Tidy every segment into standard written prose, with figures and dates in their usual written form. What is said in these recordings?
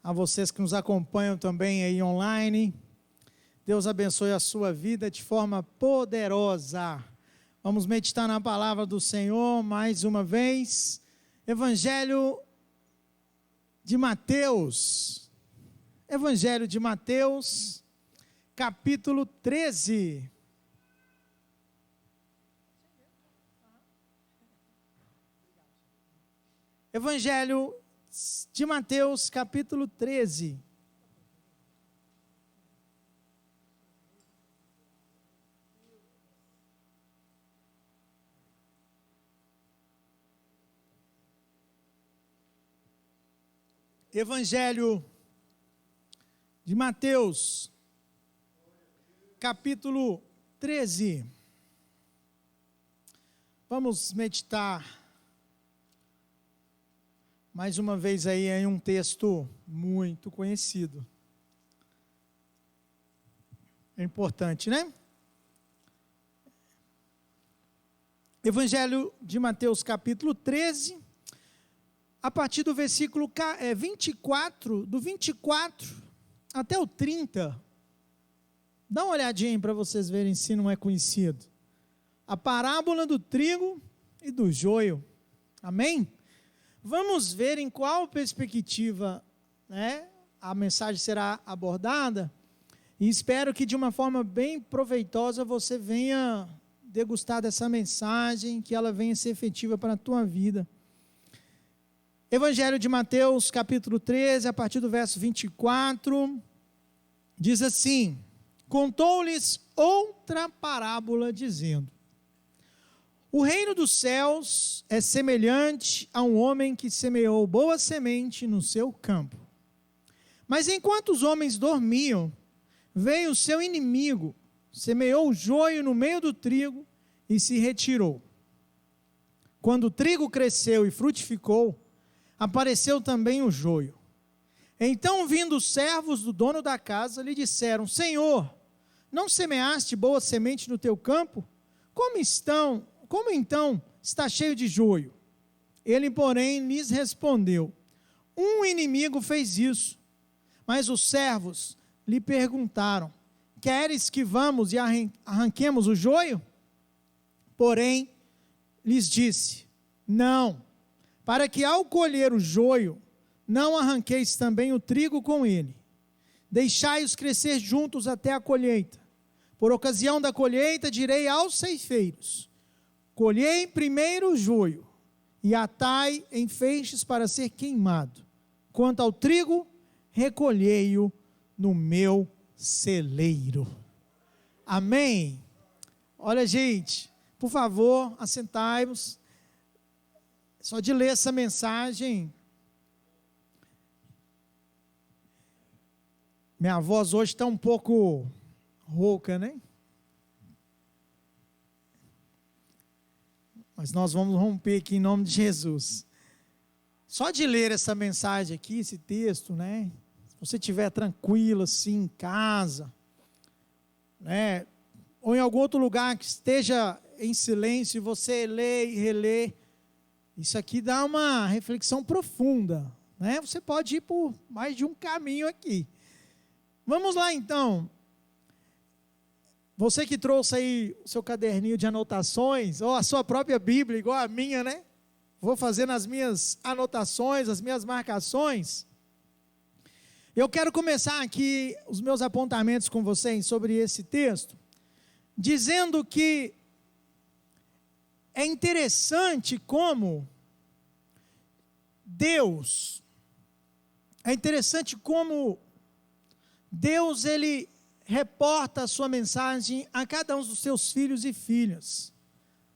a vocês que nos acompanham também aí online. Deus abençoe a sua vida de forma poderosa. Vamos meditar na palavra do Senhor mais uma vez. Evangelho de Mateus. Evangelho de Mateus, capítulo 13. Evangelho de Mateus, capítulo 13. Evangelho de Mateus, capítulo 13. Vamos meditar mais uma vez aí em um texto muito conhecido. É importante, né? Evangelho de Mateus, capítulo 13, a partir do versículo 24, do 24 até o 30. Dá uma olhadinha para vocês verem se não é conhecido. A parábola do trigo e do joio. Amém? Vamos ver em qual perspectiva, a mensagem será abordada, e espero que de uma forma bem proveitosa você venha degustar dessa mensagem, que ela venha ser efetiva para a tua vida. Evangelho de Mateus, capítulo 13, a partir do verso 24, diz assim: contou-lhes outra parábola, dizendo: o reino dos céus é semelhante a um homem que semeou boa semente no seu campo. Mas enquanto os homens dormiam, veio o seu inimigo, semeou o joio no meio do trigo e se retirou. Quando o trigo cresceu e frutificou, apareceu também o joio. Então, vindo os servos do dono da casa, lhe disseram: Senhor, não semeaste boa semente no teu campo? Como então está cheio de joio? Ele, porém, lhes respondeu: um inimigo fez isso. Mas os servos lhe perguntaram: queres que vamos e arranquemos o joio? Porém, lhes disse: não, para que ao colher o joio, não arranqueis também o trigo com ele. Deixai-os crescer juntos até a colheita. Por ocasião da colheita, direi aos ceifeiros: colhei primeiro o joio, e atai em feixes para ser queimado. Quanto ao trigo, recolhei-o no meu celeiro. Amém? Olha, gente, por favor, assentai-vos. Só de ler essa mensagem, minha voz hoje está um pouco rouca, né? Mas nós vamos romper aqui em nome de Jesus. Só de ler essa mensagem aqui, esse texto, né? Se você estiver tranquilo assim em casa, né? Ou em algum outro lugar que esteja em silêncio, você lê e relê, isso aqui dá uma reflexão profunda, né? Você pode ir por mais de um caminho aqui. Vamos lá então. Você que trouxe aí o seu caderninho de anotações, ou a sua própria Bíblia, igual a minha, né? Vou fazendo as minhas anotações, as minhas marcações. Eu quero começar aqui os meus apontamentos com vocês sobre esse texto, dizendo que é interessante como Deus, ele reporta a sua mensagem a cada um dos seus filhos e filhas,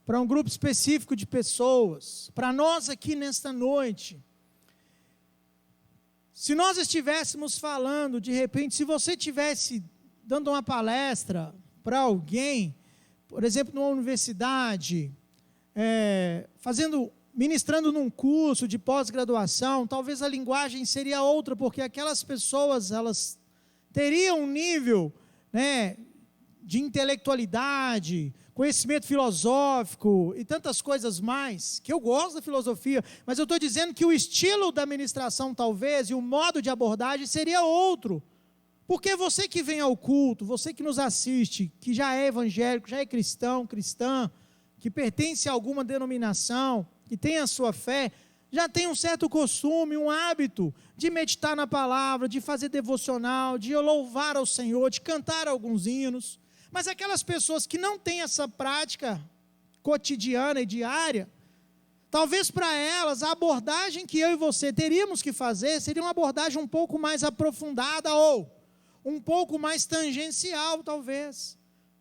para um grupo específico de pessoas, para nós aqui nesta noite. Se nós estivéssemos falando, de repente, se você estivesse dando uma palestra para alguém, por exemplo, numa universidade, ministrando num curso de pós-graduação, talvez a linguagem seria outra, porque aquelas pessoas, elas teriam um nível, de intelectualidade, conhecimento filosófico e tantas coisas mais, que eu gosto da filosofia, mas eu estou dizendo que o estilo da ministração talvez, e o modo de abordagem seria outro. Porque você que vem ao culto, você que nos assiste, que já é evangélico, já é cristão, cristã, que pertence a alguma denominação, que tem a sua fé, já tem um certo costume, um hábito de meditar na palavra, de fazer devocional, de louvar ao Senhor, de cantar alguns hinos. Mas aquelas pessoas que não têm essa prática cotidiana e diária, talvez para elas a abordagem que eu e você teríamos que fazer seria uma abordagem um pouco mais aprofundada ou um pouco mais tangencial, talvez.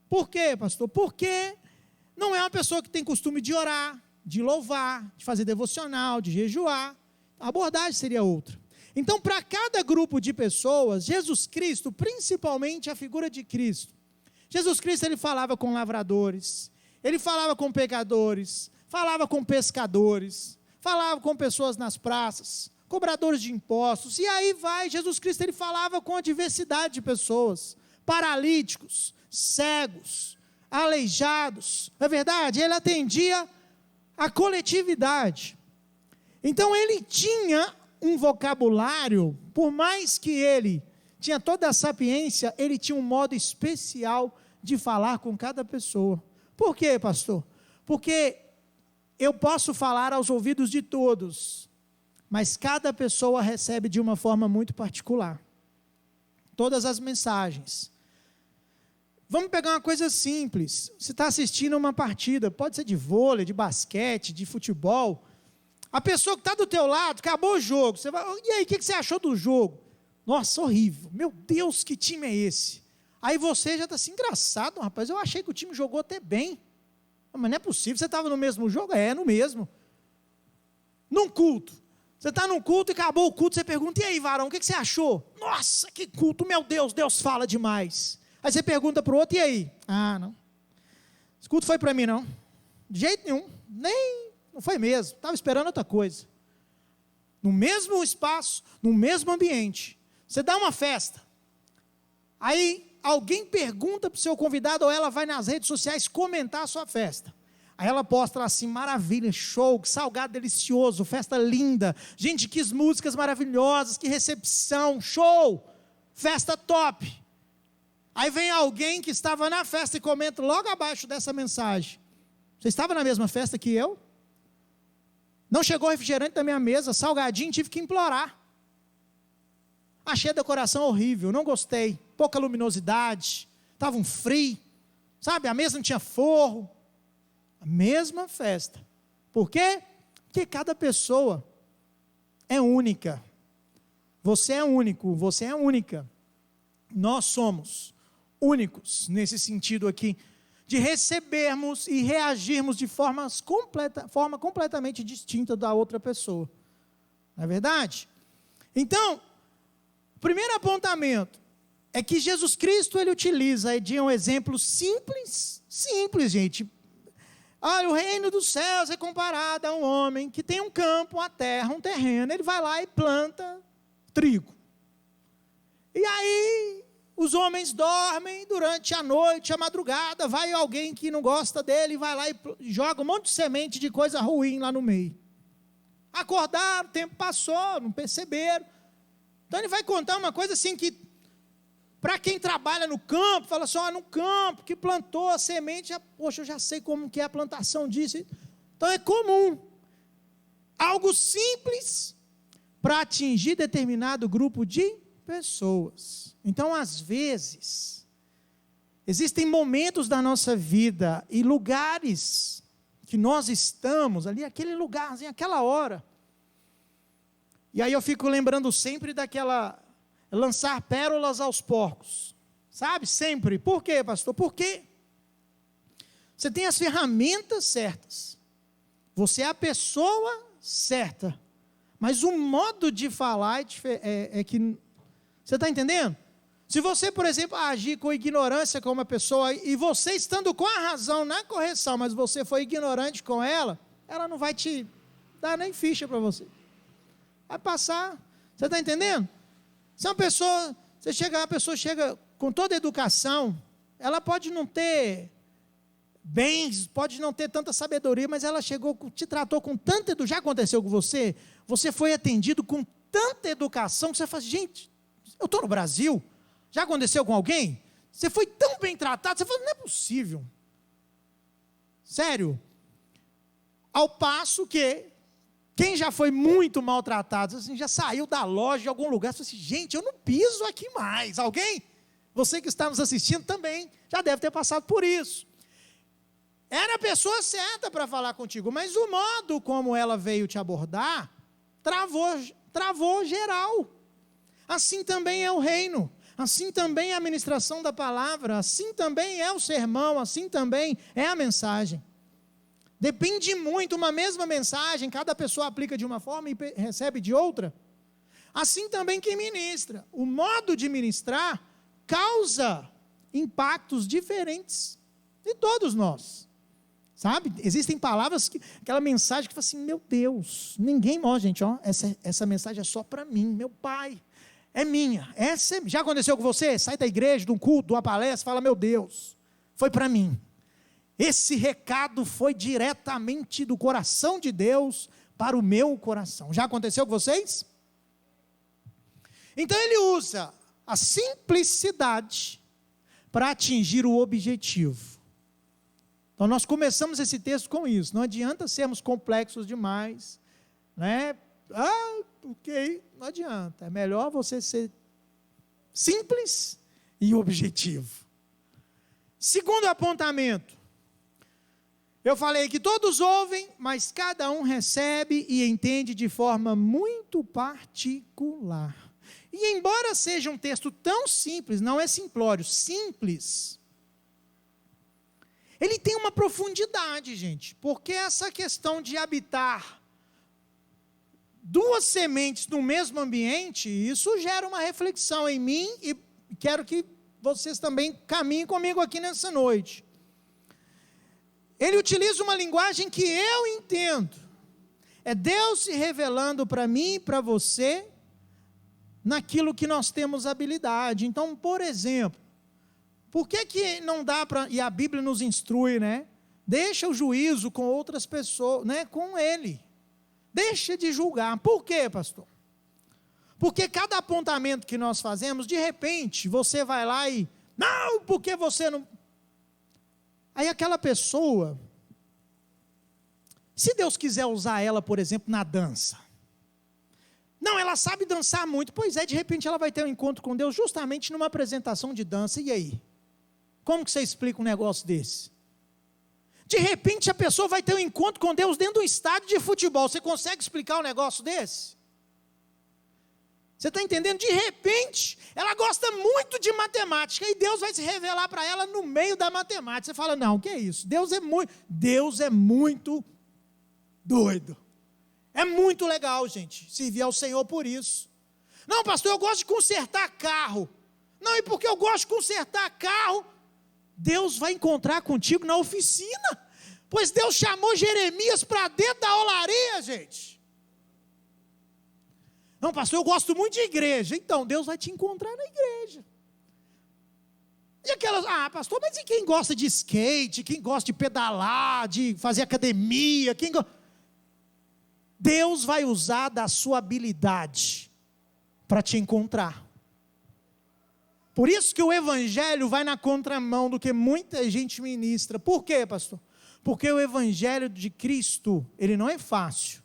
Por quê, pastor? Porque não é uma pessoa que tem costume de orar, de louvar, de fazer devocional, de jejuar. A abordagem seria outra. Então, para cada grupo de pessoas, Jesus Cristo, principalmente a figura de Cristo, Jesus Cristo, ele falava com lavradores, ele falava com pecadores, falava com pescadores, falava com pessoas nas praças, cobradores de impostos, e aí vai, Jesus Cristo, ele falava com a diversidade de pessoas, paralíticos, cegos, aleijados, não é verdade? Ele atendia a coletividade. Então ele tinha um vocabulário, por mais que ele tinha toda a sapiência, ele tinha um modo especial de falar com cada pessoa. Por quê, pastor? Porque eu posso falar aos ouvidos de todos, mas cada pessoa recebe de uma forma muito particular. Todas as mensagens. Vamos pegar uma coisa simples. Você está assistindo uma partida, pode ser de vôlei, de basquete, de futebol. A pessoa que está do teu lado, acabou o jogo. Você vai, e aí, o que você achou do jogo? Nossa, horrível. Meu Deus, que time é esse? Aí você já está assim, engraçado, rapaz. Eu achei que o time jogou até bem. Mas não é possível, você estava no mesmo jogo? É, no mesmo. Num culto. Você está num culto e acabou o culto, você pergunta, e aí, varão, o que você achou? Nossa, que culto, meu Deus, Deus fala demais. Aí você pergunta para o outro, e aí? Ah, não. Esse culto foi para mim, não. De jeito nenhum. Não foi mesmo. Estava esperando outra coisa. No mesmo espaço, no mesmo ambiente. Você dá uma festa. Aí alguém pergunta para o seu convidado, ou ela vai nas redes sociais comentar a sua festa. Aí ela posta lá assim, maravilha, show, que salgado delicioso, festa linda. Gente, que músicas maravilhosas, que recepção, show, festa top. Aí vem alguém que estava na festa e comenta logo abaixo dessa mensagem. Você estava na mesma festa que eu? Não chegou refrigerante da minha mesa, salgadinho, tive que implorar. Achei a decoração horrível, não gostei. Pouca luminosidade, estava um frio, sabe? A mesa não tinha forro. A mesma festa. Por quê? Porque cada pessoa é única. Você é único, você é única. Nós somos únicos nesse sentido aqui, de recebermos e reagirmos de forma completamente distinta da outra pessoa. Não é verdade? Então, o primeiro apontamento é que Jesus Cristo, ele utiliza de um exemplo simples, gente. Olha, o reino dos céus é comparado a um homem que tem um campo, uma terra, um terreno, ele vai lá e planta trigo. E aí, os homens dormem durante a noite, a madrugada, vai alguém que não gosta dele, vai lá e joga um monte de semente de coisa ruim lá no meio. Acordaram, o tempo passou, não perceberam. Então ele vai contar uma coisa assim que, para quem trabalha no campo, fala assim, no campo, que plantou a semente, poxa, eu já sei como que é a plantação disso. Então é comum. Algo simples para atingir determinado grupo de pessoas. Então, às vezes, existem momentos da nossa vida e lugares que nós estamos ali, aquele lugarzinho, aquela hora. E aí eu fico lembrando sempre daquela lançar pérolas aos porcos, sabe? Sempre. Por quê, pastor? Porque você tem as ferramentas certas, você é a pessoa certa, mas o modo de falar é que, você está entendendo? Se você, por exemplo, agir com ignorância com uma pessoa, e você estando com a razão na correção, mas você foi ignorante com ela, ela não vai te dar nem ficha para você, vai passar. Você está entendendo? Se uma pessoa chega com toda a educação, ela pode não ter bens, pode não ter tanta sabedoria, mas ela chegou, te tratou com tanta educação. Já aconteceu com você? Você foi atendido com tanta educação que você fala, gente, eu estou no Brasil. Já aconteceu com alguém? Você foi tão bem tratado, você falou, não é possível. Sério. Ao passo que, quem já foi muito maltratado, assim, já saiu da loja de algum lugar, falou assim, gente, eu não piso aqui mais. Alguém? Você que está nos assistindo também, já deve ter passado por isso. Era a pessoa certa para falar contigo, mas o modo como ela veio te abordar, travou geral. Assim também é o reino, assim também é a ministração da palavra, assim também é o sermão, assim também é a mensagem. Depende muito, uma mesma mensagem, cada pessoa aplica de uma forma e recebe de outra. Assim também quem ministra. O modo de ministrar causa impactos diferentes de todos nós. Sabe? Existem palavras, aquela mensagem que fala assim, meu Deus, ninguém, gente, essa mensagem é só para mim, meu pai, é minha. Já aconteceu com você? Sai da igreja, de um culto, de uma palestra, fala, meu Deus, foi para mim. Esse recado foi diretamente do coração de Deus para o meu coração. Já aconteceu com vocês? Então ele usa a simplicidade para atingir o objetivo. Então nós começamos esse texto com isso. Não adianta sermos complexos demais, né? Ok, não adianta. É melhor você ser simples e objetivo. Segundo apontamento, eu falei que todos ouvem, mas cada um recebe e entende de forma muito particular. E embora seja um texto tão simples, não é simplório, simples, ele tem uma profundidade, gente, porque essa questão de habitar duas sementes no mesmo ambiente, isso gera uma reflexão em mim e quero que vocês também caminhem comigo aqui nessa noite. Ele utiliza uma linguagem que eu entendo, é Deus se revelando para mim e para você, naquilo que nós temos habilidade. Então, por exemplo, por que não dá para, e a Bíblia nos instrui, né? Deixa o juízo com outras pessoas, né? Com ele. Deixa de julgar. Por quê, pastor? Porque cada apontamento que nós fazemos, de repente, você vai lá e, não, porque você não... Aí aquela pessoa, se Deus quiser usar ela, por exemplo, na dança, não, ela sabe dançar muito, pois é, de repente ela vai ter um encontro com Deus justamente numa apresentação de dança, e aí? Como que você explica um negócio desse? De repente a pessoa vai ter um encontro com Deus dentro de um estádio de futebol, você consegue explicar um negócio desse? Você está entendendo? De repente, ela gosta muito de matemática, e Deus vai se revelar para ela no meio da matemática, você fala, não, o que é isso? Deus é muito doido. É muito legal, gente, servir ao Senhor por isso. Não, pastor, eu gosto de consertar carro. Não, e porque eu gosto de consertar carro, Deus vai encontrar contigo na oficina. Pois Deus chamou Jeremias para dentro da olaria, gente. Não, pastor, eu gosto muito de igreja. Então, Deus vai te encontrar na igreja. E aquelas, pastor, mas e quem gosta de skate, quem gosta de pedalar, de fazer academia, Deus vai usar da sua habilidade para te encontrar. Por isso que o evangelho vai na contramão do que muita gente ministra. Por quê, pastor? Porque o evangelho de Cristo, ele não é fácil,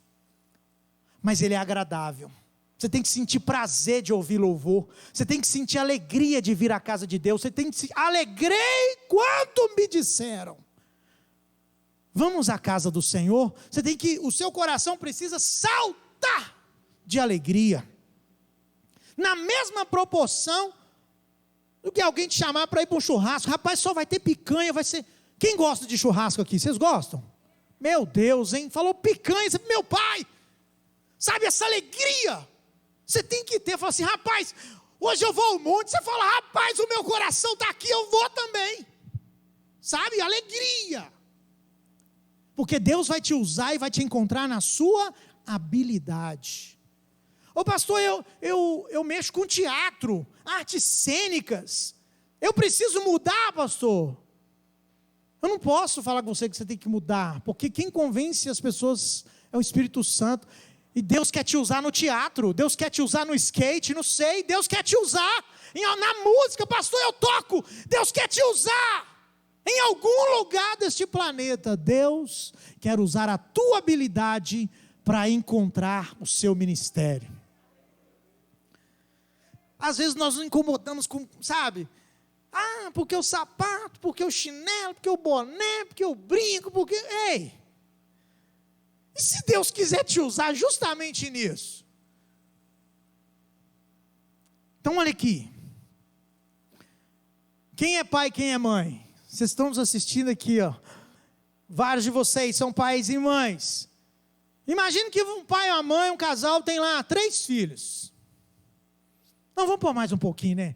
mas ele é agradável. Você tem que sentir prazer de ouvir louvor, você tem que sentir alegria de vir à casa de Deus, você tem que se alegrei quando me disseram, vamos à casa do Senhor. O seu coração precisa saltar de alegria, na mesma proporção do que alguém te chamar para ir para um churrasco. Rapaz, só vai ter picanha, vai ser... Quem gosta de churrasco aqui? Vocês gostam? Meu Deus, hein? Falou picanha, meu pai, sabe essa alegria? Você tem que ter, fala assim, rapaz, hoje eu vou ao monte. Você fala, rapaz, o meu coração está aqui, eu vou também. Sabe, alegria. Porque Deus vai te usar e vai te encontrar na sua habilidade. Ô pastor, eu mexo com teatro, artes cênicas. Eu preciso mudar, pastor. Eu não posso falar com você que você tem que mudar, porque quem convence as pessoas é o Espírito Santo. E Deus quer te usar no teatro, Deus quer te usar no skate, não sei, Deus quer te usar na música, pastor, eu toco, Deus quer te usar em algum lugar deste planeta. Deus quer usar a tua habilidade para encontrar o seu ministério. Às vezes nós nos incomodamos com, sabe, porque o sapato, porque o chinelo, porque o boné, porque o brinco, porque, ei, e se Deus quiser te usar justamente nisso? Então olha aqui, quem é pai, quem é mãe? Vocês estão nos assistindo aqui, ó. Vários de vocês são pais e mães. Imagina que um pai e uma mãe, um casal, tem lá 3 filhos. Não, vamos pôr mais um pouquinho, né?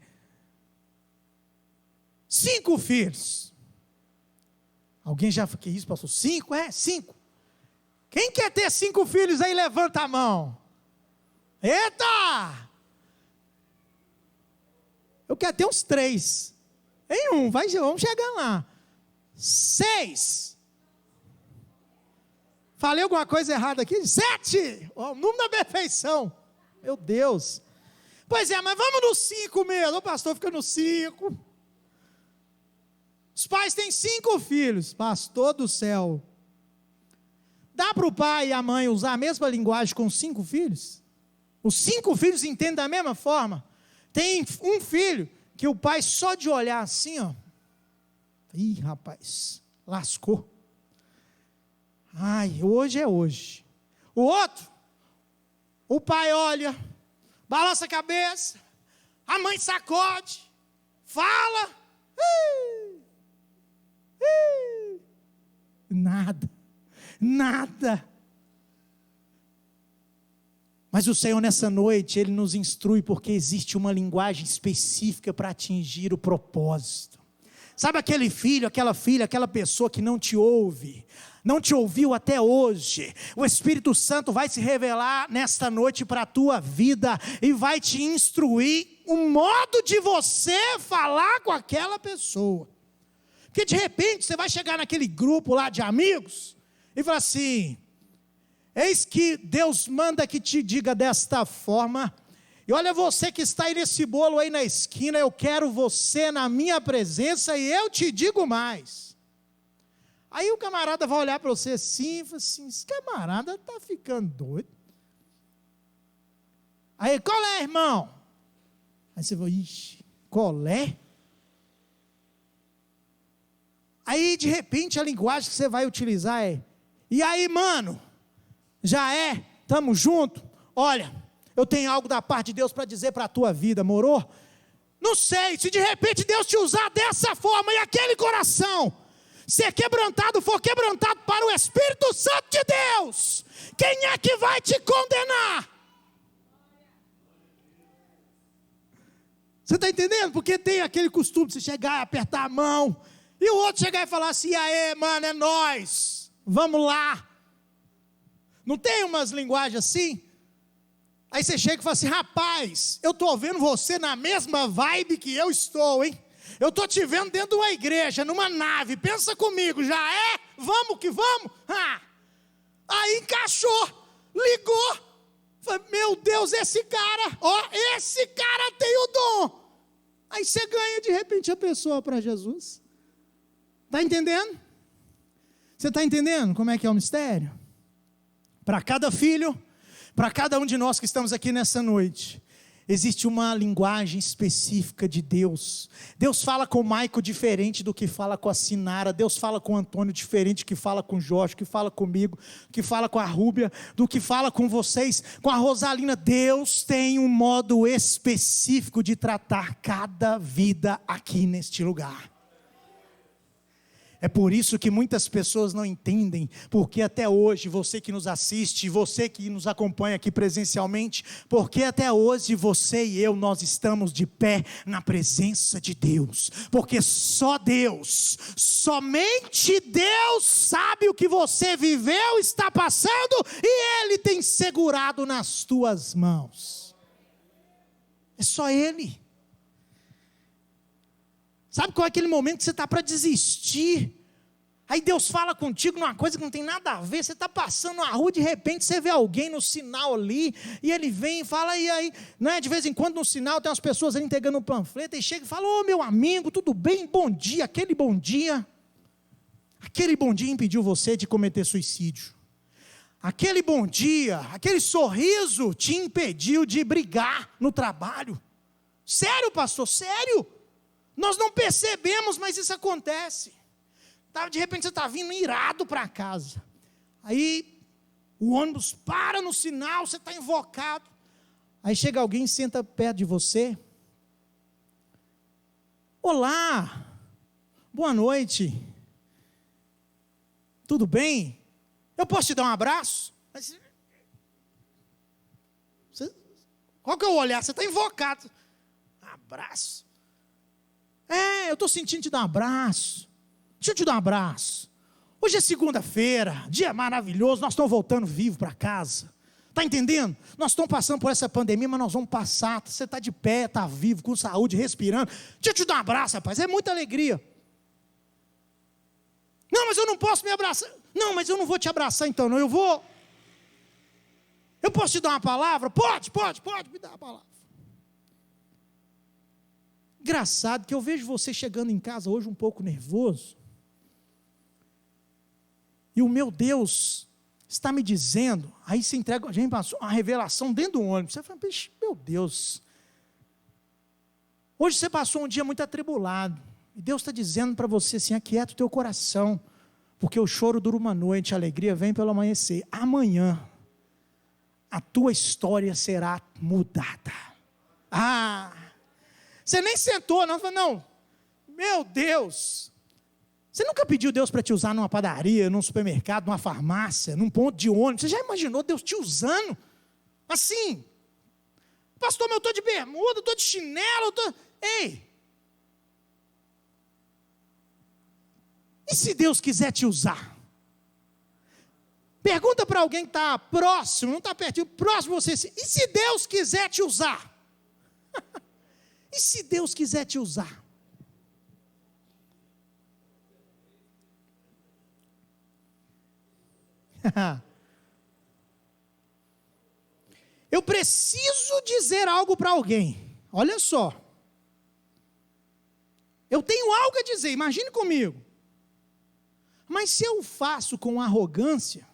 5 filhos. Alguém já, que isso, pastor? 5? 5. Quem quer ter 5 filhos aí, levanta a mão. Eita! Eu quero ter uns 3. Em um, vamos chegar lá. 6. Falei alguma coisa errada aqui? 7. O número da perfeição. Meu Deus. Pois é, mas vamos no 5 mesmo. O pastor fica no 5. Os pais têm 5 filhos. Pastor do céu. Dá para o pai e a mãe usar a mesma linguagem com 5 filhos? Os 5 filhos entendem da mesma forma? Tem um filho que o pai só de olhar assim, ó. Ih, rapaz, lascou. Ai, hoje é hoje. O outro, o pai olha, balança a cabeça, a mãe sacode, fala. Nada. Mas o Senhor nessa noite, Ele nos instrui porque existe uma linguagem específica para atingir o propósito. Sabe aquele filho, aquela filha, aquela pessoa que não te ouve, não te ouviu até hoje? O Espírito Santo vai se revelar nesta noite para a tua vida e vai te instruir o modo de você falar com aquela pessoa. Porque de repente você vai chegar naquele grupo lá de amigos e falar assim: eis que Deus manda que te diga desta forma, e olha você que está aí nesse bolo aí na esquina, eu quero você na minha presença e eu te digo mais. Aí o camarada vai olhar para você assim e fala assim: esse camarada está ficando doido. Aí, qual é, irmão? Aí você fala: ixi, qual é? Aí de repente a linguagem que você vai utilizar é: e aí, mano? Já é? Estamos juntos? Olha, eu tenho algo da parte de Deus para dizer para a tua vida, morou? Não sei, se de repente Deus te usar dessa forma e aquele coração ser quebrantado, for quebrantado para o Espírito Santo de Deus, quem é que vai te condenar? Você está entendendo? Porque tem aquele costume de você chegar e apertar a mão, e o outro chegar e falar assim: e aí, mano, é nós, vamos lá. Não tem umas linguagens assim? Aí você chega e fala assim: rapaz, eu estou vendo você na mesma vibe que eu estou, hein? Eu estou te vendo dentro de uma igreja, numa nave, pensa comigo, já é? Vamos que vamos? Aí encaixou, ligou, falei: meu Deus, esse cara tem o dom. Aí você ganha de repente a pessoa para Jesus. Está entendendo? Você está entendendo como é que é o mistério? Para cada filho, para cada um de nós que estamos aqui nessa noite, existe uma linguagem específica de Deus. Deus fala com o Maico diferente do que fala com a Sinara. Deus fala com o Antônio diferente do que fala com o Jorge, que fala comigo, que fala com a Rúbia, do que fala com vocês, com a Rosalina. Deus tem um modo específico de tratar cada vida aqui neste lugar. É por isso que muitas pessoas não entendem, porque até hoje, você que nos assiste, você que nos acompanha aqui presencialmente, porque até hoje você e eu, nós estamos de pé na presença de Deus, porque só Deus, somente Deus sabe o que você viveu, está passando, e Ele tem segurado nas tuas mãos. É só Ele. Sabe qual é aquele momento que você está para desistir? Aí Deus fala contigo numa coisa que não tem nada a ver, você está passando na rua, de repente você vê alguém no sinal ali, e ele vem e fala, e aí, né, de vez em quando no sinal tem umas pessoas ali entregando um panfleto, e chega e fala, ô meu amigo, tudo bem? Bom dia, aquele bom dia impediu você de cometer suicídio, aquele bom dia, aquele sorriso te impediu de brigar no trabalho. Sério, pastor, sério? Nós não percebemos, mas isso acontece. De repente você está vindo irado para casa, aí o ônibus para no sinal, você está invocado, aí chega alguém e senta perto de você, olá, boa noite, tudo bem? Eu posso te dar um abraço? Qual que é o olhar? Você está invocado, abraço, eu estou sentindo te dar um abraço. Deixa eu te dar um abraço. Hoje é segunda-feira, dia maravilhoso, nós estamos voltando vivo para casa. Está entendendo? Nós estamos passando por essa pandemia, mas nós vamos passar. Você está de pé, está vivo, com saúde, respirando. Deixa eu te dar um abraço, rapaz, é muita alegria. Não, mas eu não posso me abraçar. Não, mas eu não vou te abraçar então, não, eu vou. Eu posso te dar uma palavra? Pode, me dá uma palavra. Engraçado que eu vejo você chegando em casa hoje um pouco nervoso. E o meu Deus está me dizendo, aí se entrega, a gente passou uma revelação dentro do ônibus, você fala, meu Deus, hoje você passou um dia muito atribulado, e Deus está dizendo para você assim, aquieta o teu coração, porque o choro dura uma noite, a alegria vem pelo amanhecer, amanhã, a tua história será mudada. Você nem sentou, não, falou, não, meu Deus, você nunca pediu Deus para te usar numa padaria, num supermercado, numa farmácia, num ponto de ônibus? Você já imaginou Deus te usando? Assim, pastor, mas eu estou de bermuda, estou de chinelo, Ei! E se Deus quiser te usar? Pergunta para alguém que está próximo, não está pertinho, próximo de você, e se Deus quiser te usar? E se Deus quiser te usar? Eu preciso dizer algo para alguém. Olha só. Eu tenho algo a dizer, imagine comigo. Mas se eu faço com arrogância,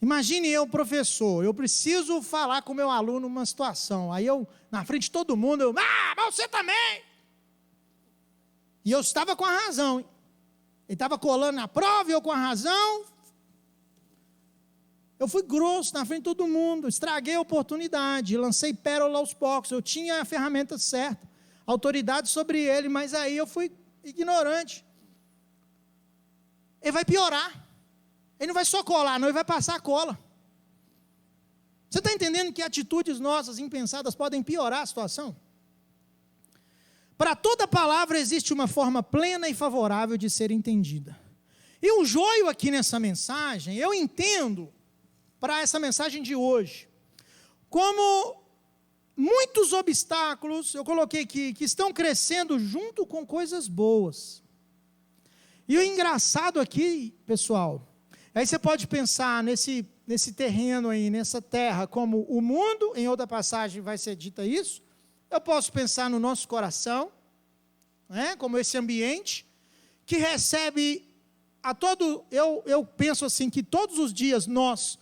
imagine eu, professor, eu preciso falar com o meu aluno numa situação, aí eu, na frente de todo mundo, mas você também. E eu estava com a razão, hein? Ele estava colando na prova e eu com a razão. Eu fui grosso na frente de todo mundo, estraguei a oportunidade, lancei pérola aos poucos, eu tinha a ferramenta certa, autoridade sobre ele, mas aí eu fui ignorante. Ele vai piorar, ele não vai só colar, não, ele vai passar a cola. Você está entendendo que atitudes nossas impensadas podem piorar a situação? Para toda palavra existe uma forma plena e favorável de ser entendida. E o joio aqui nessa mensagem, eu entendo, para essa mensagem de hoje, como muitos obstáculos, eu coloquei aqui, que estão crescendo junto com coisas boas. E o engraçado aqui, pessoal, aí você pode pensar nesse terreno aí, nessa terra, como o mundo, em outra passagem vai ser dita isso. Eu posso pensar no nosso coração, né, como esse ambiente, que recebe a todo, eu penso assim, que todos os dias nós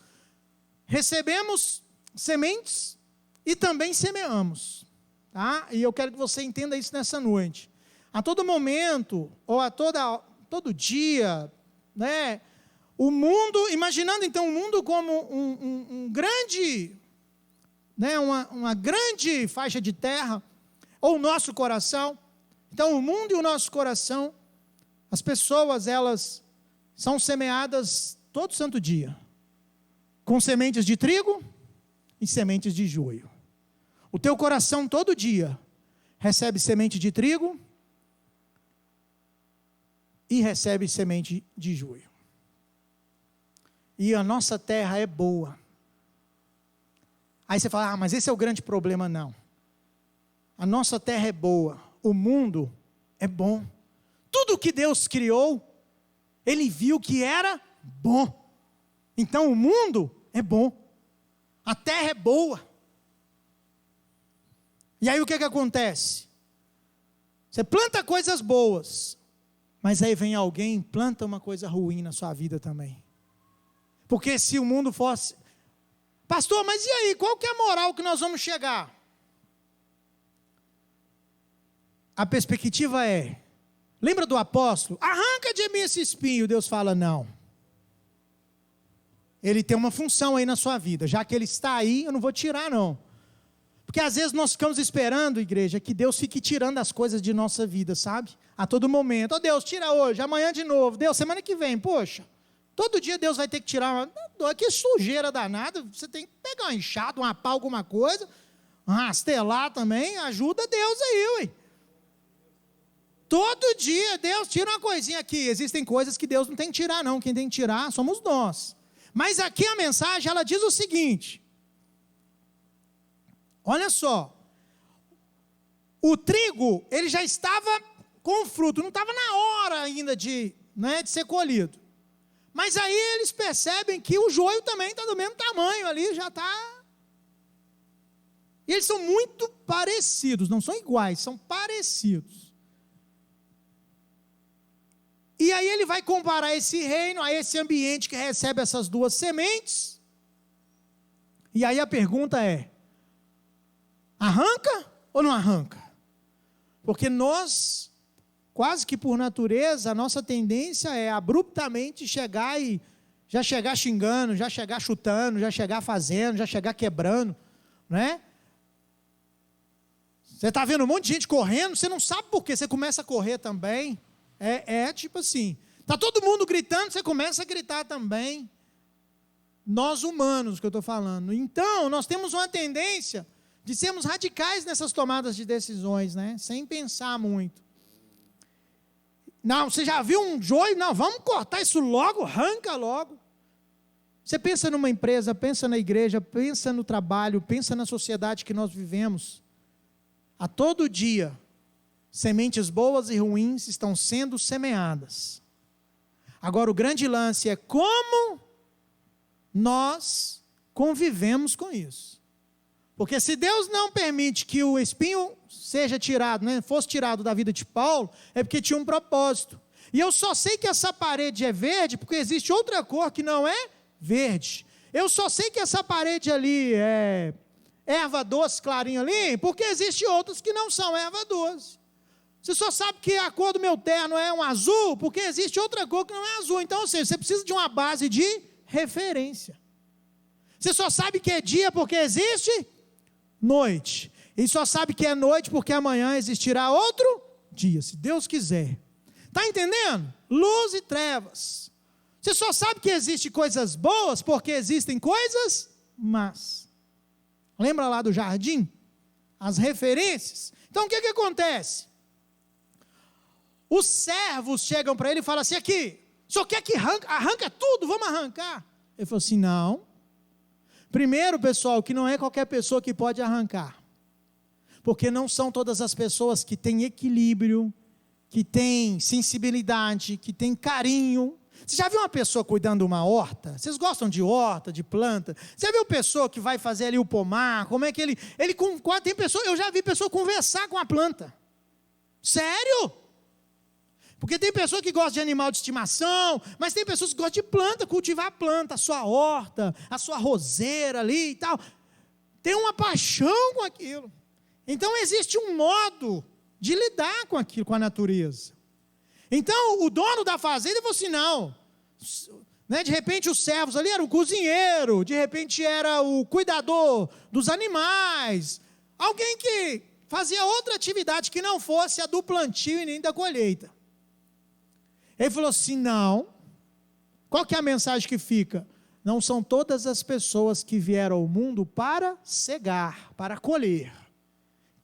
recebemos sementes e também semeamos, tá? E eu quero que você entenda isso nessa noite. A todo momento, ou todo dia, né, o mundo, imaginando então o mundo como um grande, né, uma grande faixa de terra, ou o nosso coração. Então o mundo e o nosso coração, as pessoas, elas são semeadas todo santo dia, com sementes de trigo e sementes de joio. O teu coração todo dia recebe semente de trigo e recebe semente de joio. E a nossa terra é boa. Aí você fala, mas esse é o grande problema. Não. A nossa terra é boa, o mundo é bom. tudo que Deus criou, Ele viu que era bom. Então o mundo é bom, a terra é boa. E aí o que acontece? Você planta coisas boas, mas aí vem alguém e planta uma coisa ruim na sua vida também. Porque se o mundo fosse... Pastor, mas e aí, qual que é a moral que nós vamos chegar? A perspectiva é, lembra do apóstolo? Arranca de mim esse espinho. Deus fala, não. Ele tem uma função aí na sua vida. Já que ele está aí, eu não vou tirar não. Porque às vezes nós ficamos esperando, igreja, que Deus fique tirando as coisas de nossa vida, sabe? A todo momento. Deus, tira hoje, amanhã de novo. Deus, semana que vem, poxa. Todo dia Deus vai ter que tirar que sujeira danada. Você tem que pegar uma enxada, uma pá, alguma coisa. Rastelar também. Ajuda Deus aí, ué. Todo dia Deus tira uma coisinha aqui. Existem coisas que Deus não tem que tirar não. Quem tem que tirar somos nós. Mas aqui a mensagem, ela diz o seguinte. Olha só. O trigo, ele já estava com fruto. Não estava na hora ainda de ser colhido. Mas aí eles percebem que o joio também está do mesmo tamanho ali. Já está. E eles são muito parecidos. Não são iguais, são parecidos. E aí ele vai comparar esse reino a esse ambiente que recebe essas duas sementes. E aí a pergunta é, arranca ou não arranca? Porque nós, quase que por natureza, a nossa tendência é abruptamente chegar e já chegar xingando, já chegar chutando, já chegar fazendo, já chegar quebrando, né? Você está vendo um monte de gente correndo, você não sabe por quê, você começa a correr também. Tipo assim, está todo mundo gritando, você começa a gritar também. Nós humanos que eu estou falando. Então, nós temos uma tendência de sermos radicais nessas tomadas de decisões, né? Sem pensar muito. Não, você já viu um joio? Não, vamos cortar isso logo, arranca logo. Você pensa numa empresa, pensa na igreja, pensa no trabalho, pensa na sociedade que nós vivemos. A todo dia, sementes boas e ruins estão sendo semeadas. Agora o grande lance é como nós convivemos com isso. Porque se Deus não permite que o espinho seja tirado, fosse tirado da vida de Paulo, é porque tinha um propósito. E eu só sei que essa parede é verde porque existe outra cor que não é verde. Eu só sei que essa parede ali é erva doce clarinha ali, porque existe outras que não são erva doce. Você só sabe que a cor do meu terno é um azul, porque existe outra cor que não é azul. Então, ou seja, você precisa de uma base de referência. Você só sabe que é dia porque existe noite. E só sabe que é noite porque amanhã existirá outro dia, se Deus quiser. Está entendendo? Luz e trevas. Você só sabe que existem coisas boas porque existem coisas más. Lembra lá do jardim? As referências. Então, o que acontece? Os servos chegam para ele e falam assim, aqui, o senhor quer que arranca tudo? Vamos arrancar. Ele falou assim, não. Primeiro, pessoal, que não é qualquer pessoa que pode arrancar. Porque não são todas as pessoas que têm equilíbrio, que têm sensibilidade, que têm carinho. Você já viu uma pessoa cuidando de uma horta? Vocês gostam de horta, de planta? Você já viu pessoa que vai fazer ali o pomar? Como é que ele tem pessoa, eu já vi pessoa conversar com a planta. Sério? Porque tem pessoa que gosta de animal de estimação, mas tem pessoas que gostam de planta, cultivar a planta, a sua horta, a sua roseira ali e tal. Tem uma paixão com aquilo. Então existe um modo de lidar com aquilo, com a natureza. Então o dono da fazenda falou assim, não, de repente os servos ali eram o cozinheiro, de repente era o cuidador dos animais, alguém que fazia outra atividade que não fosse a do plantio e nem da colheita. Ele falou assim, não. Qual que é a mensagem que fica? Não são todas as pessoas que vieram ao mundo para cegar, para colher.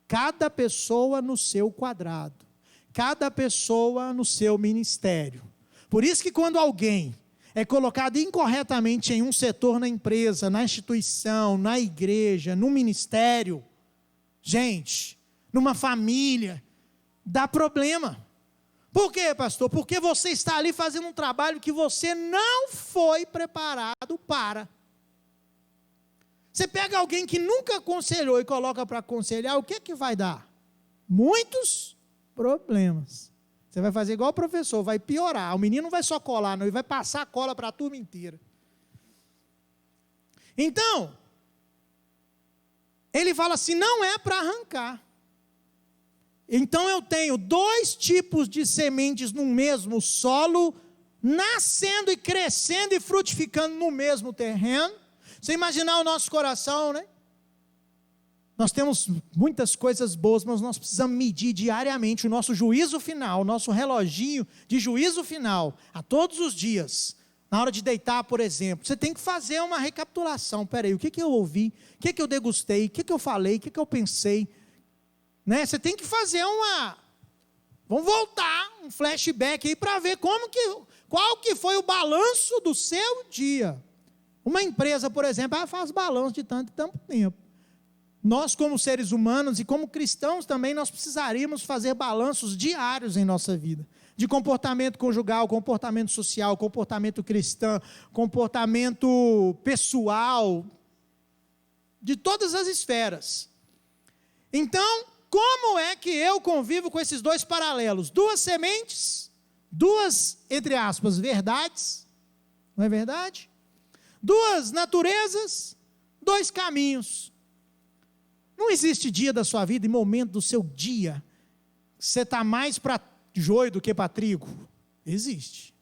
Cada pessoa no seu quadrado. Cada pessoa no seu ministério. Por isso que quando alguém é colocado incorretamente em um setor na empresa, na instituição, na igreja, no ministério, gente, numa família, dá problema. Por quê, pastor? Porque você está ali fazendo um trabalho que você não foi preparado para. Você pega alguém que nunca aconselhou e coloca para aconselhar, o que vai dar? Muitos problemas. Você vai fazer igual o professor, vai piorar. O menino não vai só colar, não, ele vai passar a cola para a turma inteira. Então, ele fala assim, não é para arrancar. Então eu tenho 2 tipos de sementes no mesmo solo, nascendo e crescendo e frutificando no mesmo terreno. Você imaginar o nosso coração, né? Nós temos muitas coisas boas, mas nós precisamos medir diariamente o nosso juízo final, o nosso reloginho de juízo final, a todos os dias. Na hora de deitar, por exemplo, você tem que fazer uma recapitulação. Peraí, o que eu ouvi? O que eu degustei? O que eu falei? O que eu pensei? Né? Você tem que fazer vamos voltar, um flashback aí para ver qual que foi o balanço do seu dia. Uma empresa, por exemplo, ela faz balanço de tanto e tanto tempo. Nós, como seres humanos e como cristãos também, nós precisaríamos fazer balanços diários em nossa vida. De comportamento conjugal, comportamento social, comportamento cristão, comportamento pessoal, de todas as esferas. Então, como é que eu convivo com esses 2 paralelos? 2 sementes, 2, entre aspas, verdades, não é verdade? 2 naturezas, 2 caminhos. Não existe dia da sua vida e momento do seu dia que você está mais para joio do que para trigo. Existe.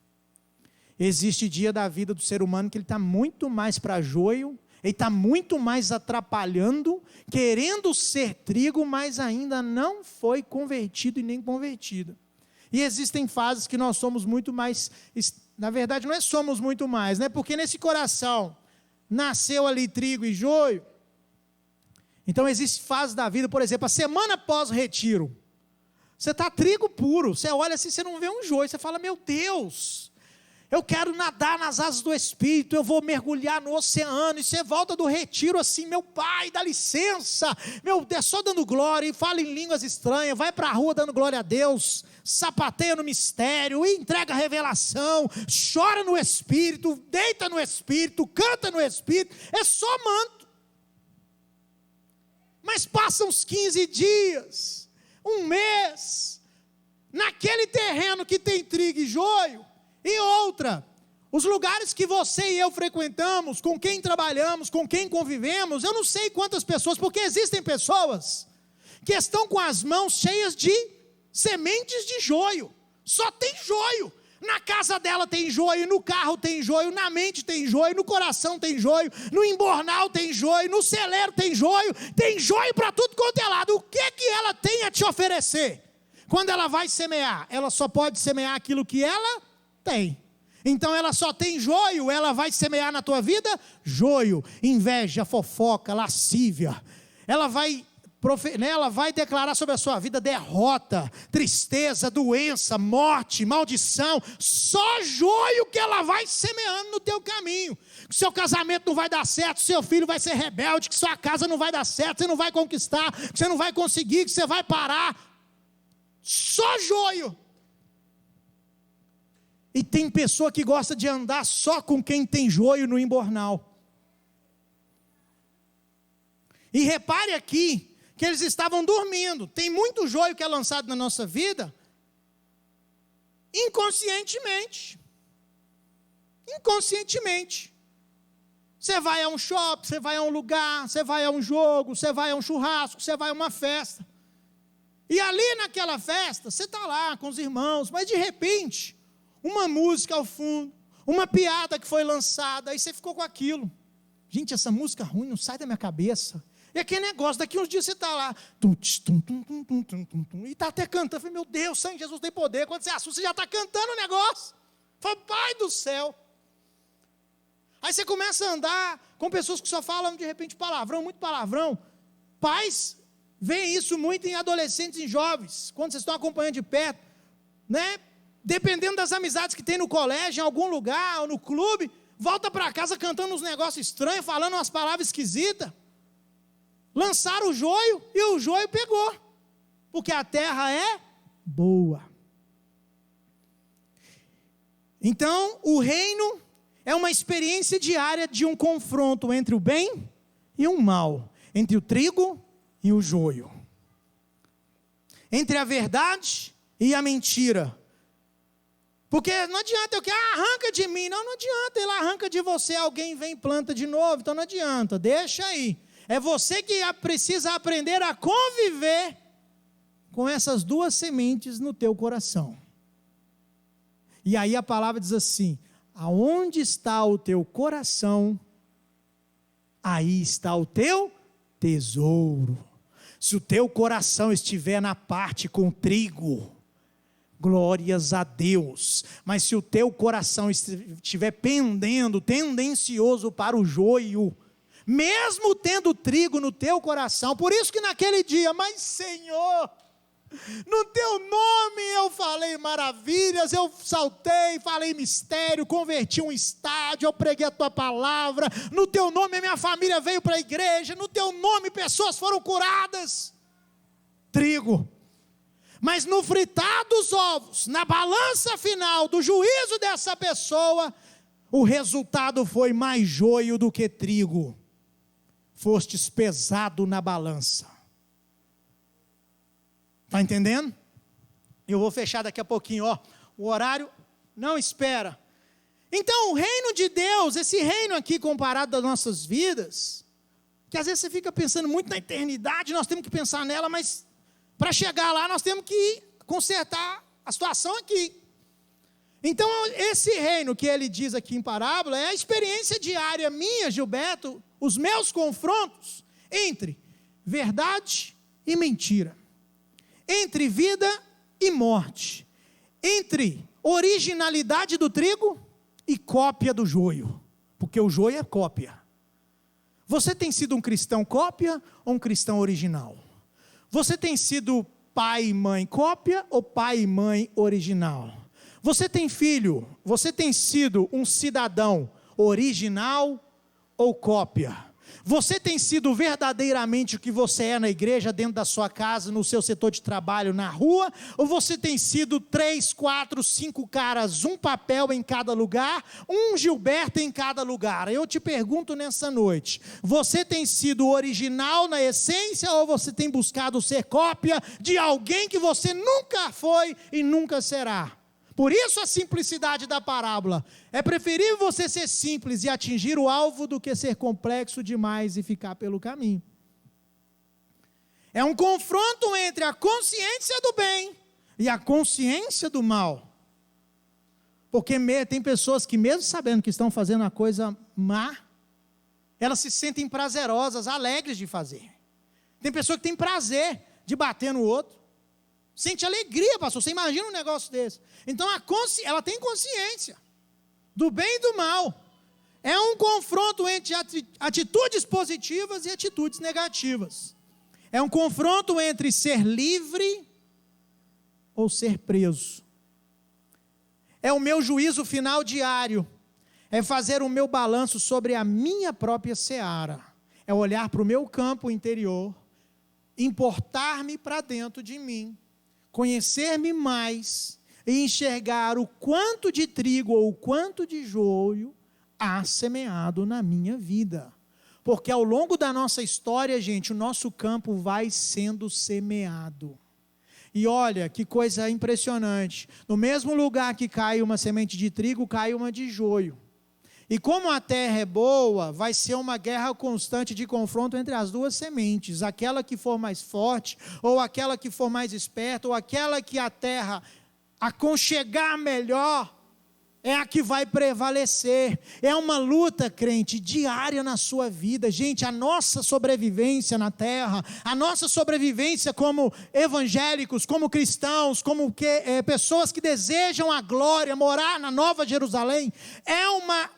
Existe dia da vida do ser humano que ele está muito mais para joio, ele está muito mais atrapalhando, querendo ser trigo, mas ainda não foi convertido e nem convertida. E existem fases que nós somos muito mais, na verdade não é somos muito mais, né? Porque nesse coração nasceu ali trigo e joio. Então existe fase da vida, por exemplo, a semana após o retiro, você está trigo puro, você olha assim, você não vê um joio, você fala, meu Deus, eu quero nadar nas asas do Espírito, eu vou mergulhar no oceano, e você volta do retiro assim, meu pai, dá licença, é só dando glória, e fala em línguas estranhas, vai para a rua dando glória a Deus, sapateia no mistério, entrega a revelação, chora no Espírito, deita no Espírito, canta no Espírito, é só manto. Mas passam uns 15 dias, um mês, naquele terreno que tem trigo e joio, e outra, os lugares que você e eu frequentamos, com quem trabalhamos, com quem convivemos, eu não sei quantas pessoas, porque existem pessoas que estão com as mãos cheias de sementes de joio, só tem joio. Na casa dela tem joio, no carro tem joio, na mente tem joio, no coração tem joio, no embornal tem joio, no celeiro tem joio para tudo quanto é lado. O que ela tem a te oferecer? Quando ela vai semear, ela só pode semear aquilo que ela tem. Então ela só tem joio, ela vai semear na tua vida joio, inveja, fofoca, lascívia. Ela vai declarar sobre a sua vida derrota, tristeza, doença, morte, maldição. Só joio que ela vai semeando no teu caminho. Que seu casamento não vai dar certo, seu filho vai ser rebelde, que sua casa não vai dar certo, você não vai conquistar, que você não vai conseguir, que você vai parar. Só joio. E tem pessoa que gosta de andar só com quem tem joio no embornal. E repare aqui, que eles estavam dormindo. Tem muito joio que é lançado na nossa vida, inconscientemente. Inconscientemente. Você vai a um shopping, você vai a um lugar, você vai a um jogo, você vai a um churrasco, você vai a uma festa. E ali naquela festa, você está lá com os irmãos, mas de repente, uma música ao fundo, uma piada que foi lançada, aí você ficou com aquilo. Gente, essa música ruim não sai da minha cabeça. E aquele negócio, daqui uns dias você está lá, e está até cantando. Eu falei, meu Deus, sangue de Jesus tem poder. Quando você assusta, você já está cantando o negócio. Eu falei, Pai do céu. Aí você começa a andar com pessoas que só falam de repente palavrão, muito palavrão. Pais veem isso muito em adolescentes e jovens, quando vocês estão acompanhando de perto, né? Dependendo das amizades que tem no colégio, em algum lugar, ou no clube, volta para casa cantando uns negócios estranhos, falando umas palavras esquisitas. Lançaram o joio e o joio pegou, porque a terra é boa. Então, o reino é uma experiência diária de um confronto entre o bem e o mal, entre o trigo e o joio, entre a verdade e a mentira. Porque não adianta, arranca de mim. Não adianta, ele arranca de você, alguém vem e planta de novo, então não adianta, deixa aí. É você que precisa aprender a conviver com essas duas sementes no teu coração. E aí a palavra diz assim: aonde está o teu coração, aí está o teu tesouro. Se o teu coração estiver na parte com trigo, glórias a Deus. Mas se o teu coração estiver pendendo, tendencioso para o joio, mesmo tendo trigo no teu coração, por isso que naquele dia, mas Senhor, no teu nome eu falei maravilhas, eu saltei, falei mistério, converti um estádio, eu preguei a tua palavra, no teu nome a minha família veio para a igreja, no teu nome pessoas foram curadas. Trigo. Mas no fritar dos ovos, na balança final do juízo dessa pessoa, o resultado foi mais joio do que trigo. Fostes pesado na balança. Está entendendo? Eu vou fechar daqui a pouquinho, o horário não espera. Então o reino de Deus, esse reino aqui comparado das nossas vidas, que às vezes você fica pensando muito na eternidade, nós temos que pensar nela, mas para chegar lá nós temos que consertar a situação aqui. Então esse reino que ele diz aqui em parábola é a experiência diária minha, Gilberto, os meus confrontos entre verdade e mentira, entre vida e morte, entre originalidade do trigo e cópia do joio, porque o joio é cópia. Você tem sido um cristão cópia ou um cristão original? Você tem sido pai e mãe cópia ou pai e mãe original? Você tem filho, você tem sido um cidadão original ou cópia? Você tem sido verdadeiramente o que você é na igreja, dentro da sua casa, no seu setor de trabalho, na rua? Ou você tem sido 3, 4, 5 caras, um papel em cada lugar, um Gilberto em cada lugar? Eu te pergunto nessa noite, você tem sido original na essência ou você tem buscado ser cópia de alguém que você nunca foi e nunca será? Por isso a simplicidade da parábola. É preferível você ser simples e atingir o alvo do que ser complexo demais e ficar pelo caminho. É um confronto entre a consciência do bem e a consciência do mal. Porque tem pessoas que mesmo sabendo que estão fazendo a coisa má, elas se sentem prazerosas, alegres de fazer. Tem pessoa que tem prazer de bater no outro. Sente alegria, pastor, você imagina um negócio desse. Então ela tem consciência do bem e do mal. É um confronto entre atitudes positivas e atitudes negativas. É um confronto entre ser livre ou ser preso. É o meu juízo final diário. É fazer o meu balanço sobre a minha própria seara. É olhar para o meu campo interior, importar-me para dentro de mim, conhecer-me mais e enxergar o quanto de trigo ou o quanto de joio há semeado na minha vida. Porque ao longo da nossa história, gente, o nosso campo vai sendo semeado. E olha que coisa impressionante, no mesmo lugar que cai uma semente de trigo, cai uma de joio. E como a terra é boa, vai ser uma guerra constante de confronto entre as duas sementes, aquela que for mais forte, ou aquela que for mais esperta, ou aquela que a terra aconchegar melhor, é a que vai prevalecer. É uma luta, crente, diária na sua vida. Gente, a nossa sobrevivência na terra, a nossa sobrevivência como evangélicos, como cristãos, como pessoas que desejam a glória, morar na Nova Jerusalém, é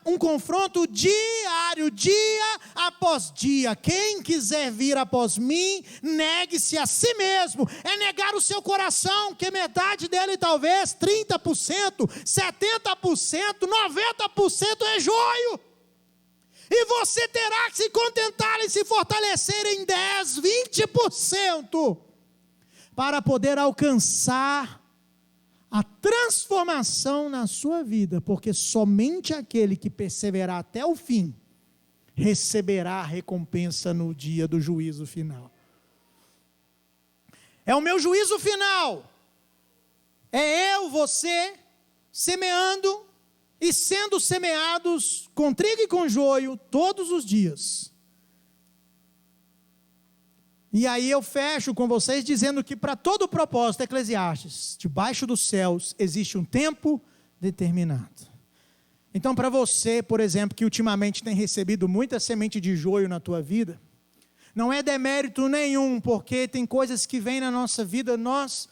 um confronto diário, dia após dia. Quem quiser vir após mim, negue-se a si mesmo. É negar o seu coração, que metade dele talvez 30%, 70%, 90% é joio. E você terá que se contentar e se fortalecer em 10%, 20% para poder alcançar a transformação transformação na sua vida, porque somente aquele que perseverar até o fim, receberá a recompensa no dia do juízo final. É o meu juízo final. É eu, você, semeando e sendo semeados com trigo e com joio todos os dias. E aí eu fecho com vocês dizendo que para todo o propósito, Eclesiastes, debaixo dos céus existe um tempo determinado. Então para você, por exemplo, que ultimamente tem recebido muita semente de joio na tua vida, não é demérito nenhum, porque tem coisas que vêm na nossa vida, nós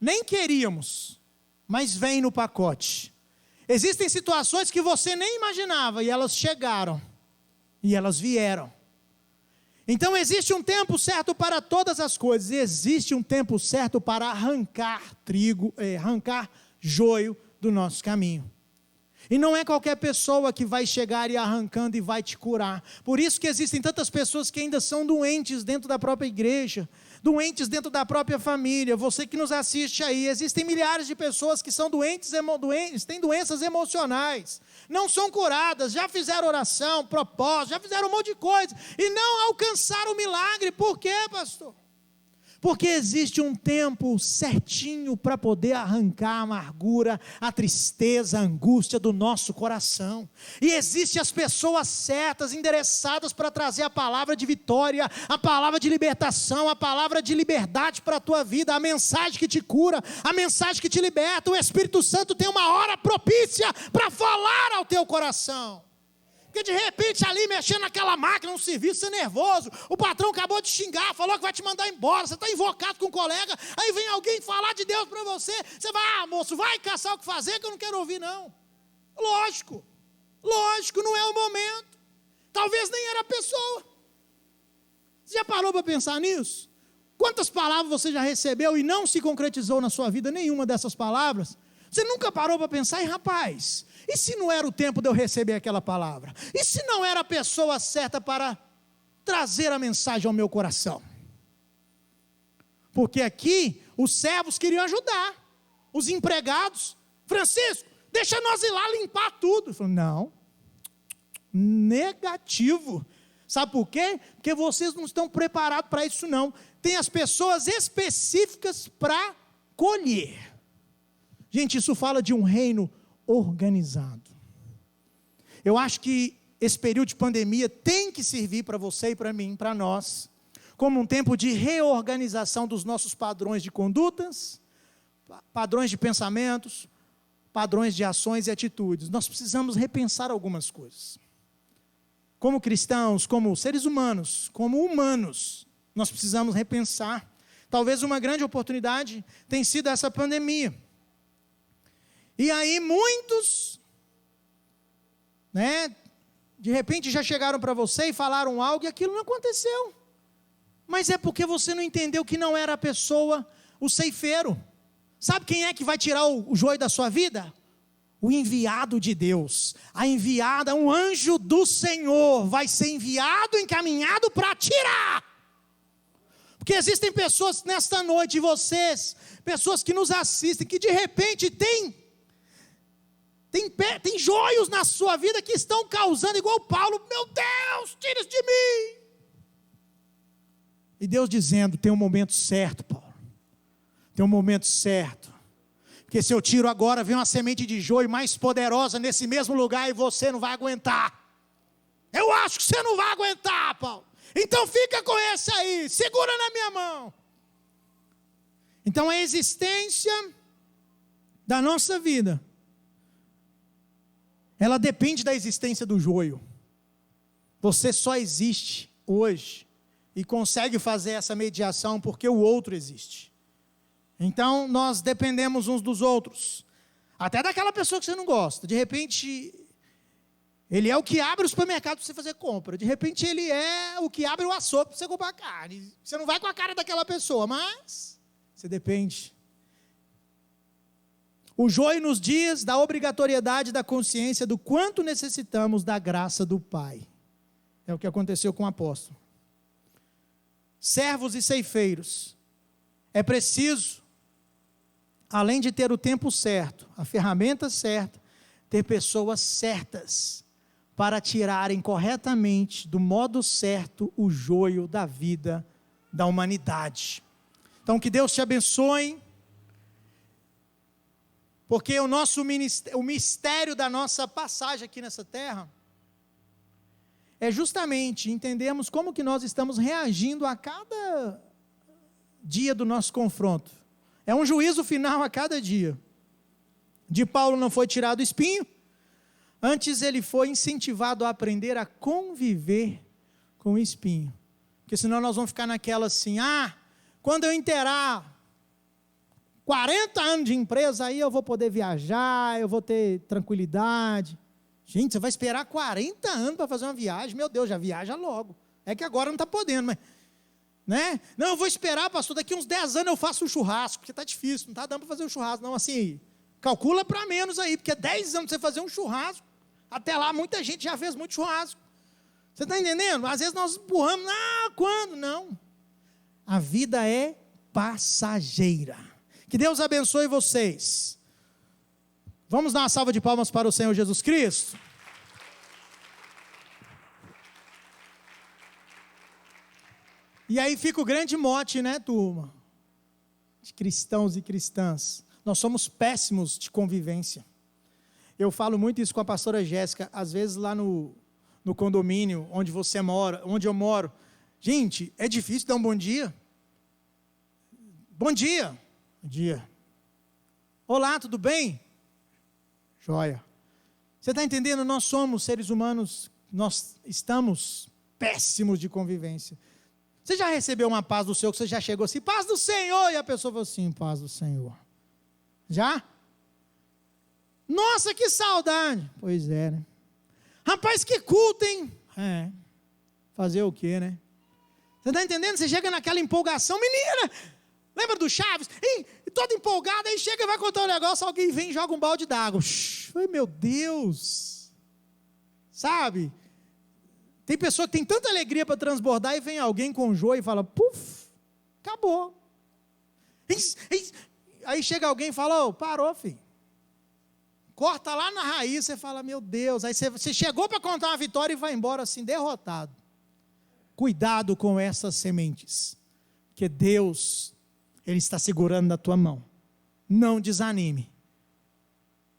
nem queríamos, mas vem no pacote. Existem situações que você nem imaginava, e elas chegaram, e elas vieram. Então existe um tempo certo para todas as coisas, e existe um tempo certo para arrancar arrancar joio do nosso caminho. E não é qualquer pessoa que vai chegar e arrancando e vai te curar. Por isso que existem tantas pessoas que ainda são doentes dentro da própria igreja, doentes dentro da própria família. Você que nos assiste aí, existem milhares de pessoas que são doentes, têm doenças emocionais, não são curadas, já fizeram oração, propósito, já fizeram um monte de coisa, e não alcançaram o milagre. Por quê, pastor? Porque existe um tempo certinho para poder arrancar a amargura, a tristeza, a angústia do nosso coração. E existem as pessoas certas, endereçadas para trazer a palavra de vitória, a palavra de libertação, a palavra de liberdade para a tua vida, a mensagem que te cura, a mensagem que te liberta. O Espírito Santo tem uma hora propícia para falar ao teu coração. Porque de repente ali mexendo naquela máquina, no serviço, você é nervoso, o patrão acabou de xingar, falou que vai te mandar embora, você está invocado com um colega, aí vem alguém falar de Deus para você, você vai, moço, vai caçar o que fazer que eu não quero ouvir não. Lógico, não é o momento, talvez nem era a pessoa. Você já parou para pensar nisso? Quantas palavras você já recebeu e não se concretizou na sua vida nenhuma dessas palavras? Você nunca parou para pensar, rapaz, e se não era o tempo de eu receber aquela palavra? E se não era a pessoa certa para trazer a mensagem ao meu coração? Porque aqui, os servos queriam ajudar, os empregados, Francisco, deixa nós ir lá limpar tudo. Eu falei, não, negativo. Sabe por quê? Porque vocês não estão preparados para isso não. Tem as pessoas específicas para colher. Gente, isso fala de um reino organizado. Eu acho que esse período de pandemia tem que servir para você e para mim, para nós, como um tempo de reorganização dos nossos padrões de condutas, padrões de pensamentos, padrões de ações e atitudes. Nós precisamos repensar algumas coisas. Como cristãos, como seres humanos, nós precisamos repensar. Talvez uma grande oportunidade tenha sido essa pandemia. E aí muitos, de repente já chegaram para você e falaram algo e aquilo não aconteceu. Mas é porque você não entendeu que não era a pessoa, o ceifeiro. Sabe quem é que vai tirar o joio da sua vida? O enviado de Deus, a enviada, um anjo do Senhor vai ser enviado, encaminhado para tirar. Porque existem pessoas nesta noite, vocês, pessoas que nos assistem, que de repente tem joios na sua vida que estão causando, igual Paulo, meu Deus, tira isso de mim. E Deus dizendo, tem um momento certo, Paulo, tem um momento certo, porque se eu tiro agora, vem uma semente de joio mais poderosa nesse mesmo lugar e você não vai aguentar. Eu acho que você não vai aguentar, Paulo, então fica com esse aí, segura na minha mão. Então a existência da nossa vida, ela depende da existência do joio. Você só existe hoje e consegue fazer essa mediação porque o outro existe. Então nós dependemos uns dos outros, até daquela pessoa que você não gosta. De repente ele é o que abre o supermercado para você fazer compra, de repente ele é o que abre o açougue para você comprar carne. Você não vai com a cara daquela pessoa, mas você depende. O joio nos diz da obrigatoriedade da consciência do quanto necessitamos da graça do Pai. É o que aconteceu com o apóstolo. Servos e ceifeiros. É preciso além de ter o tempo certo, a ferramenta certa, ter pessoas certas para tirarem corretamente, do modo certo, o joio da vida da humanidade. Então, que Deus te abençoe, porque o mistério da nossa passagem aqui nessa terra é justamente entendermos como que nós estamos reagindo a cada dia do nosso confronto. É um juízo final a cada dia. De Paulo não foi tirado o espinho, antes ele foi incentivado a aprender a conviver com o espinho. Porque senão nós vamos ficar naquela assim, quando eu inteirar 40 anos de empresa, aí eu vou poder viajar, eu vou ter tranquilidade. Gente, você vai esperar 40 anos para fazer uma viagem? Meu Deus, já viaja logo. É que agora não está podendo, mas... né? Não, eu vou esperar, pastor, daqui uns 10 anos eu faço um churrasco, porque está difícil, não está dando para fazer um churrasco. Não, assim, calcula para menos aí, porque 10 anos você fazer um churrasco, até lá muita gente já fez muito churrasco. Você está entendendo? Às vezes nós empurramos, quando? Não. A vida é passageira. Que Deus abençoe vocês. Vamos dar uma salva de palmas para o Senhor Jesus Cristo? E aí fica o grande mote, né, turma? De cristãos e cristãs. Nós somos péssimos de convivência. Eu falo muito isso com a pastora Jéssica, às vezes lá no condomínio onde você mora, onde eu moro. Gente, é difícil dar um bom dia. Bom dia. Bom dia. Olá, tudo bem? Joia. Você está entendendo? Nós somos seres humanos, nós estamos péssimos de convivência. Você já recebeu uma paz do Senhor, que você já chegou assim, paz do Senhor, e a pessoa falou assim, paz do Senhor. Já? Nossa, que saudade. Pois é, né? Rapaz, que culto, hein? Fazer o quê, né? Você está entendendo? Você chega naquela empolgação, menina, lembra do Chaves? Todo empolgado, aí chega e vai contar um negócio, alguém vem e joga um balde d'água. Ai, meu Deus. Sabe? Tem pessoa que tem tanta alegria para transbordar e vem alguém com joio e fala, puf, acabou. Aí chega alguém e fala, parou, filho. Corta lá na raiz, você fala, meu Deus. Aí você chegou para contar uma vitória e vai embora assim, derrotado. Cuidado com essas sementes, porque Deus, Ele está segurando na tua mão. Não desanime.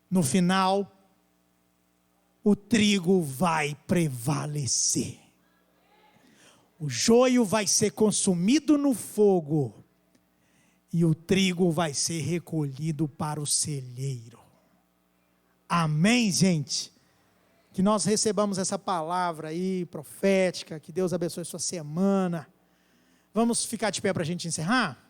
No final, o trigo vai prevalecer. O joio vai ser consumido no fogo e o trigo vai ser recolhido para o celeiro. Amém, gente? Que nós recebamos essa palavra aí, profética, que Deus abençoe sua semana. Vamos ficar de pé para a gente encerrar?